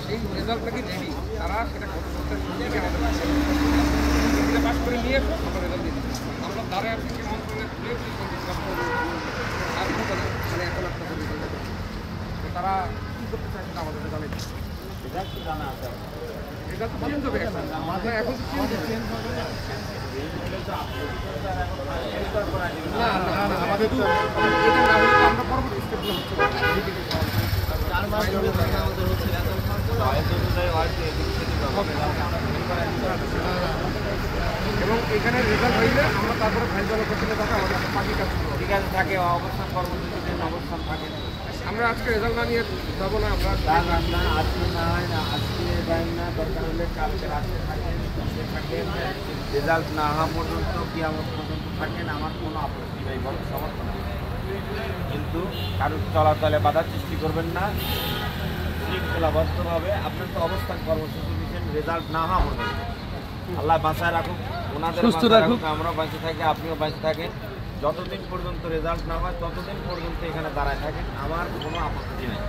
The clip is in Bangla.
সেই রেজাল্ট নাকি রেডি, তারা সেটা কত আমাদের পাস করে নিয়ে এসো, আমরা রেজাল্ট দিচ্ছি। আমরা দ্বারা আপনি কেমন করে আর মানে এখন একটা তারা কী করতে চায় সেটা আমাদের জানে রেজাল্ট তো জানা আছে, রেজাল্ট তো চেঞ্জ হবে এখন, এখন চেঞ্জ হবে না। আমাদের তো এটা না হলে আমরা পরবর্তী স্টেপগুলো হচ্ছে 4 মাস ধরে আমাদের হচ্ছে এবং এখানে রেজাল্ট হইলে আমরা তারপরে ফাইল জমা করতে থাকে আমাদের বাকি কাজ ঠিক আছে থাকে, অবস্থান কর্মসূচিতে অবস্থান থাকে। আমরা আজকে রেজাল্ট না নিয়ে যাবো না, আমরা আজকে না হয় না, আজকে যাই না, দরকার হলে কালকে রাতে থাকেন, থাকেন, রেজাল্ট না হওয়া পর্যন্ত কিয়ামত পর্যন্ত থাকেন, আমার কোনো আপত্তি নেই, বড় সমর্থন। কিন্তু কারোর চলাচলে বাধা সৃষ্টি করবেন না, শৃঙ্খলাবদ্ধভাবে আপনার তো অবস্থান কর্মসূচি দিচ্ছেন, রেজাল্ট না হওয়া পর্যন্ত। আল্লাহ বাঁচায় রাখুক, ওনাদের বাঁচায় রাখুক, আমরাও বাঁচে থাকি, আপনিও বাঁচে থাকেন। যতদিন পর্যন্ত রেজাল্ট না হয় ততদিন পর্যন্ত এখানে দাঁড়ায় থাকেন, আমার কোনো আপত্তি নেই।